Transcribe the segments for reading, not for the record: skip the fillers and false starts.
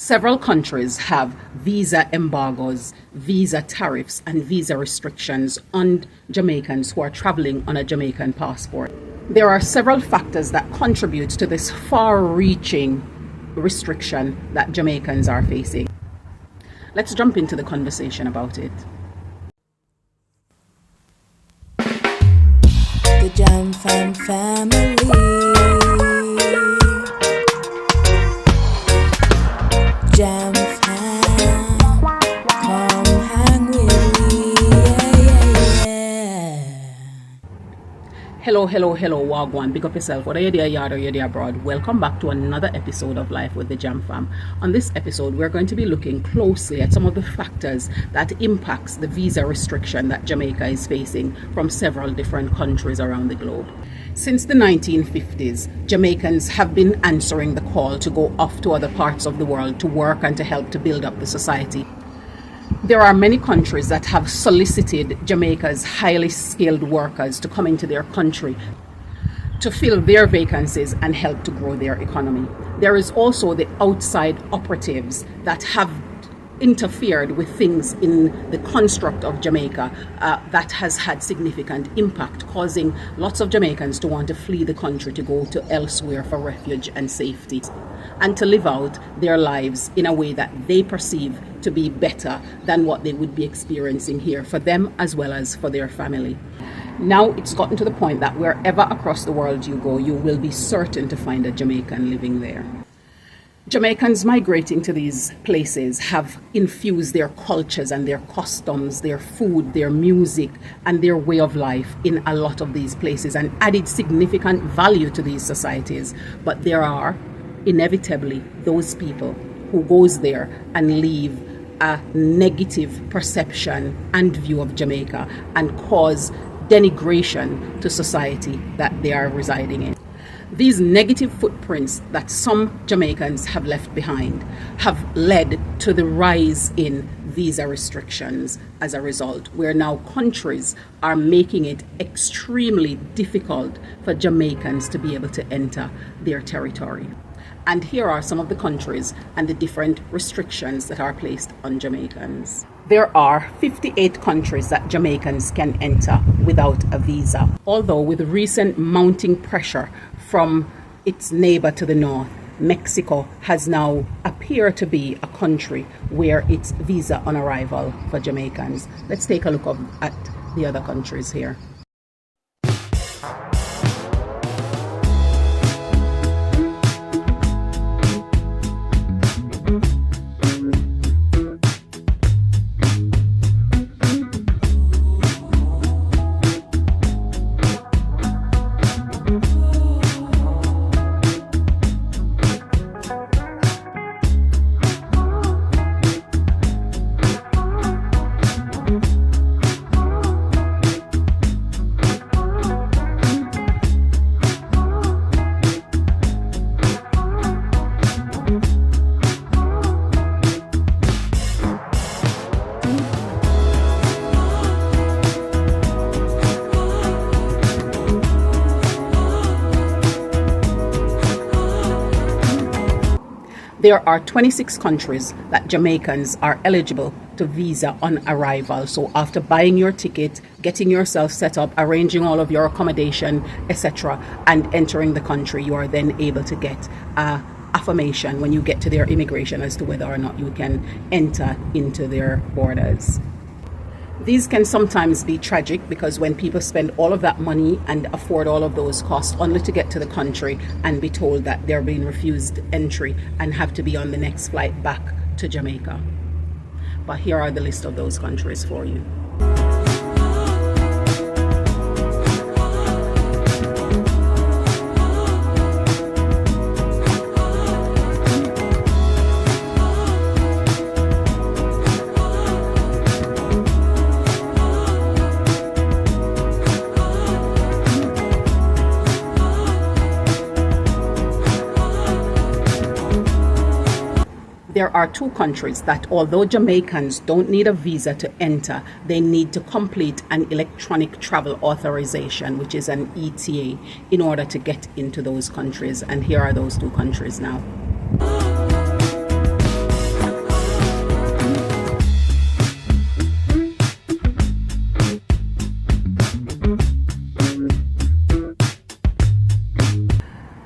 Several countries have visa embargoes, visa tariffs, and visa restrictions on Jamaicans who are traveling on a Jamaican passport. There are several factors that contribute to this far-reaching restriction that Jamaicans are facing. Let's jump into the conversation about it. The Jam Fam family. Jam Fam, come hang with me, yeah. Hello, Wagwan. Big up yourself. Whether you're there yard or you're there abroad, welcome back to another episode of Life with the Jam Fam. On this episode, we're going to be looking closely at some of the factors that impacts the visa restriction that Jamaica is facing from several different countries around the globe. Since the 1950s, Jamaicans have been answering the call to go off to other parts of the world to work and to help to build up the society. There are many countries that have solicited Jamaica's highly skilled workers to come into their country to fill their vacancies and help to grow their economy. There is also the outside operatives that have interfered with things in the construct of Jamaica that has had significant impact, causing lots of Jamaicans to want to flee the country to go to elsewhere for refuge and safety and to live out their lives in a way that they perceive to be better than what they would be experiencing here for them as well as for their family. Now it's gotten to the point that wherever across the world you go, you will be certain to find a Jamaican living there. Jamaicans migrating to these places have infused their cultures and their customs, their food, their music, and their way of life in a lot of these places and added significant value to these societies. But there are inevitably those people who goes there and leave a negative perception and view of Jamaica and cause denigration to society that they are residing in. These negative footprints that some Jamaicans have left behind have led to the rise in visa restrictions as a result, where now countries are making it extremely difficult for Jamaicans to be able to enter their territory. And here are some of the countries and the different restrictions that are placed on Jamaicans. There are 58 countries that Jamaicans can enter without a visa. Although with recent mounting pressure from its neighbor to the north, Mexico has now appeared to be a country where it's visa on arrival for Jamaicans. Let's take a look at the other countries here. There are 26 countries that Jamaicans are eligible to visa on arrival. So after buying your ticket, getting yourself set up, arranging all of your accommodation, etc., and entering the country, you are then able to get affirmation when you get to their immigration as to whether or not you can enter into their borders. These can sometimes be tragic because when people spend all of that money and afford all of those costs only to get to the country and be told that they're being refused entry and have to be on the next flight back to Jamaica. But here are the list of those countries for you. There are two countries that, although Jamaicans don't need a visa to enter, they need to complete an electronic travel authorization, which is an ETA, in order to get into those countries. And here are those two countries now.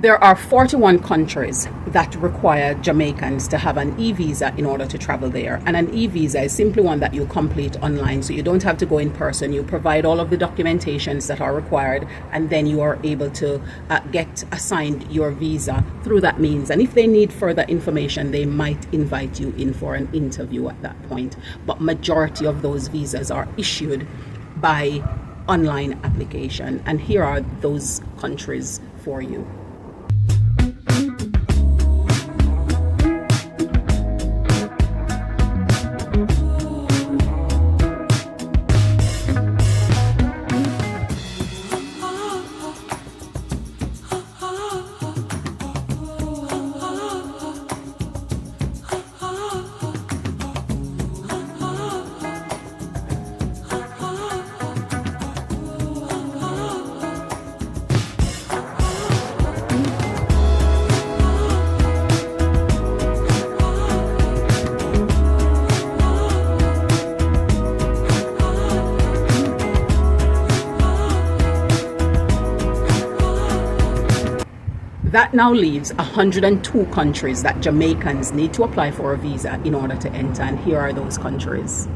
There are 41 countries that require Jamaicans to have an e-visa in order to travel there. And an e-visa is simply one that you complete online, so you don't have to go in person. You provide all of the documentations that are required, and then you are able to get assigned your visa through that means. And if they need further information, they might invite you in for an interview at that point. But majority of those visas are issued by online application. And here are those countries for you. That now leaves 102 countries that Jamaicans need to apply for a visa in order to enter, and here are those countries.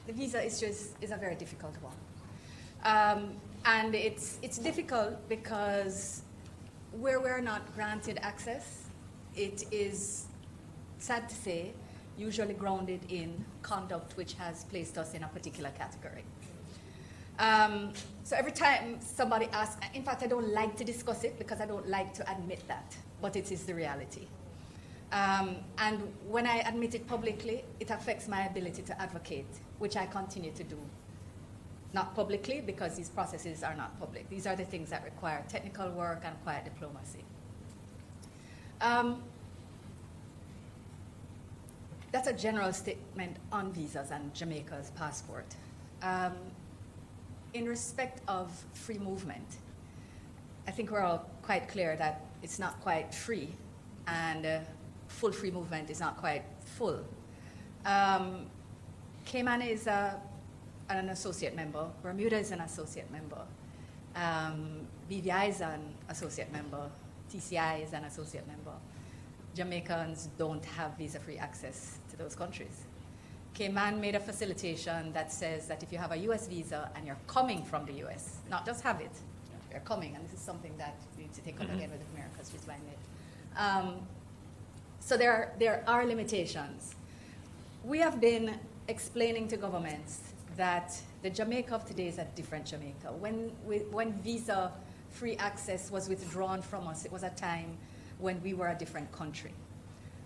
The visa is a very difficult one, and it's difficult because where we're not granted access, it is sad to say usually grounded in conduct which has placed us in a particular category. So every time somebody asks, in fact I don't like to discuss it because I don't like to admit that, but it is the reality. And when I admit it publicly, it affects my ability to advocate, which I continue to do. Not publicly, because these processes are not public. These are the things that require technical work and quiet diplomacy. That's a general statement on visas and Jamaica's passport. In respect of free movement, I think we're all quite clear that it's not quite free, and full free movement is not quite full. Cayman is an associate member, Bermuda is an associate member, BVI is an associate member, TCI is an associate member. Jamaicans don't have visa-free access to those countries. Cayman made a facilitation that says that if you have a US visa and you're coming from the US, not just have it, you're coming, and this is something that we need to take up again with America, as Ms. Wine made. So there are limitations. We have been explaining to governments that the Jamaica of today is a different Jamaica. When visa-free access was withdrawn from us, it was a time when we were a different country.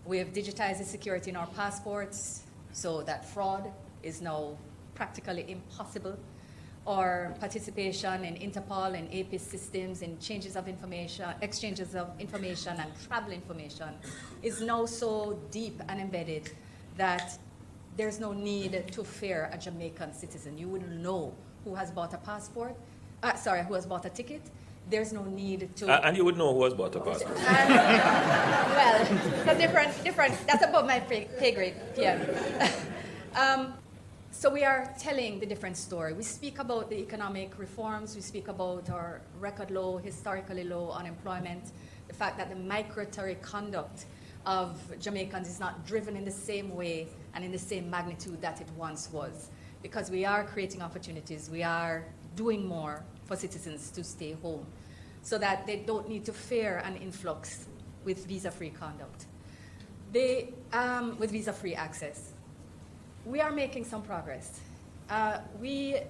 We have digitized the security in our passports so that fraud is now practically impossible. Our participation in Interpol and APIS systems in exchanges of information and travel information is now so deep and embedded that there's no need to fear a Jamaican citizen. You wouldn't know who has bought a passport, who has bought a ticket. There's no need to... and you would know who has bought a passport. Well, it's different, that's above my pay grade, yeah. So we are telling the different story. We speak about the economic reforms, we speak about our record low, historically low unemployment, the fact that the migratory conduct of Jamaicans is not driven in the same way and in the same magnitude that it once was. Because we are creating opportunities, we are doing more for citizens to stay home so that they don't need to fear an influx with visa-free conduct. With visa-free access. We are making some progress. The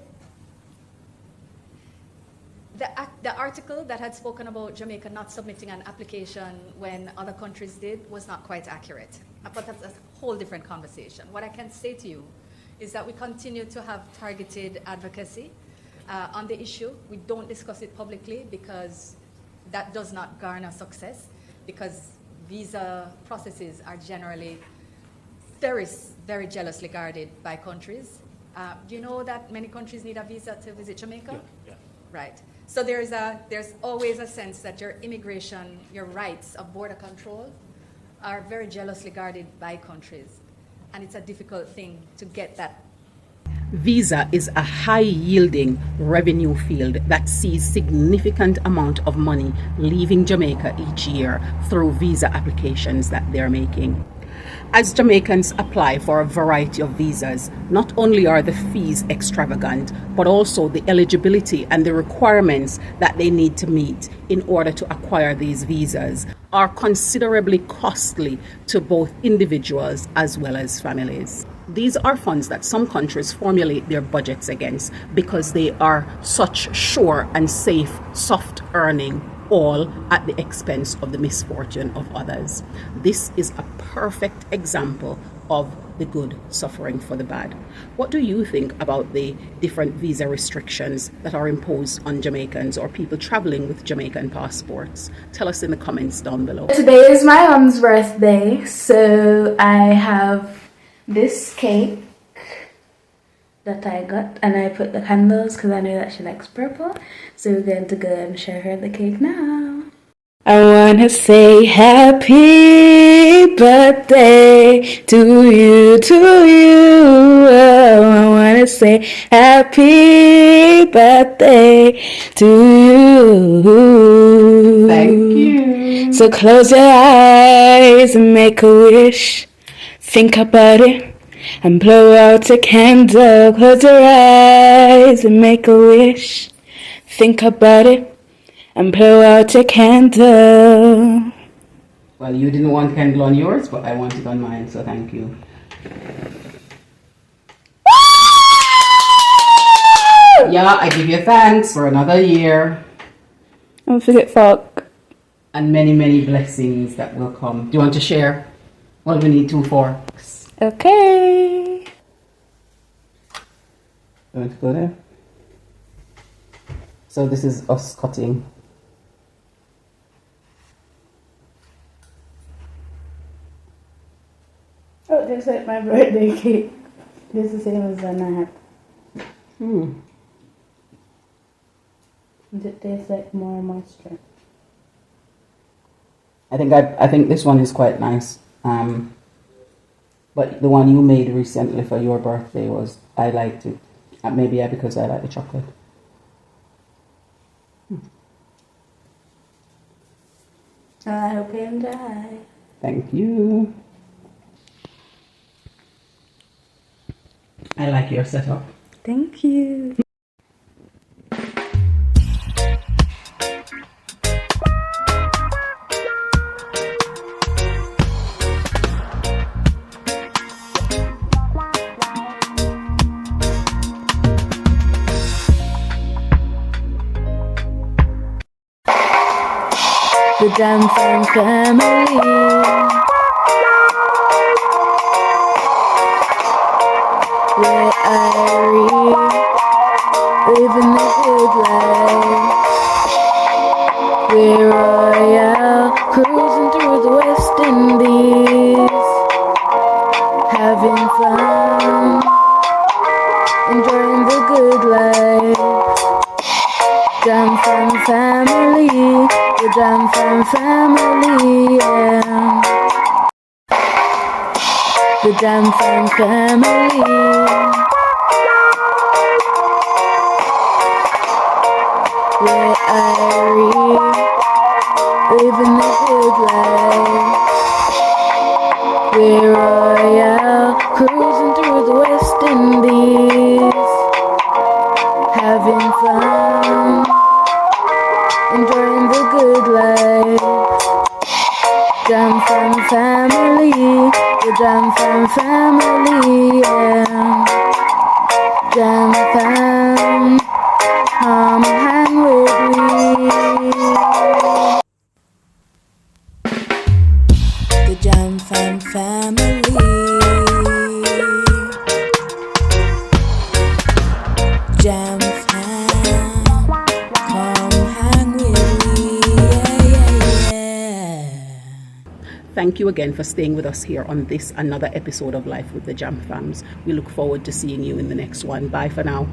article that had spoken about Jamaica not submitting an application when other countries did was not quite accurate. But that's a whole different conversation. What I can say to you is that we continue to have targeted advocacy on the issue. We don't discuss it publicly because that does not garner success, because visa processes are generally very, very jealously guarded by countries. Do you know that many countries need a visa to visit Jamaica? Yeah. Right. So there's always a sense that your immigration, your rights of border control are very jealously guarded by countries. And it's a difficult thing to get that. Visa is a high-yielding revenue field that sees significant amount of money leaving Jamaica each year through visa applications that they're making. As Jamaicans apply for a variety of visas, not only are the fees extravagant, but also the eligibility and the requirements that they need to meet in order to acquire these visas are considerably costly to both individuals as well as families. These are funds that some countries formulate their budgets against because they are such sure and safe soft earning, all at the expense of the misfortune of others. This is a perfect example of the good suffering for the bad. What do you think about the different visa restrictions that are imposed on Jamaicans or people traveling with Jamaican passports? Tell us in the comments down below. Today is my mom's birthday, so I have this cake that I got, and I put the candles because I know that she likes purple. So we're going to go and show her the cake now. I wanna say happy birthday to you, to you. Oh, I wanna say happy birthday to you. Thank you. So close your eyes and make a wish. Think about it and blow out a candle. Close your eyes and make a wish. Think about it and blow out a candle. Well, you didn't want candle on yours, but I want it on mine, so thank you. Yeah, I give you thanks for another year. Don't forget folk. And many, many blessings that will come. Do you want to share? Well, we need 2 forks. Okay. You want to go there? So this is us cutting. Oh, just like my birthday cake. This is the same as one I had. It tastes like more moisture. I think this one is quite nice. But the one you made recently for your birthday I liked it. Maybe because I like the chocolate. I hope you enjoy. Thank you. I like your setup. Thank you. The Jam Fam family. Where Irie living the good life. We're royal, cruising through the West Indies, having fun, enjoying the good life. Jam Fam family, the Jam Fam family, yeah. The Jam Fam family, where I living the good life. We're royal, cruising through the West Indies, having fun, enjoying the good life. Jam Fam family, the Jam Fam family, yeah. Jam Fam, come hang with me. The Jam Fam family. Jam Fam, come hang with me. Yeah, yeah, yeah. Thank you again for staying with us here on this another episode of Life with the Jam Fams. We look forward to seeing you in the next one. Bye for now.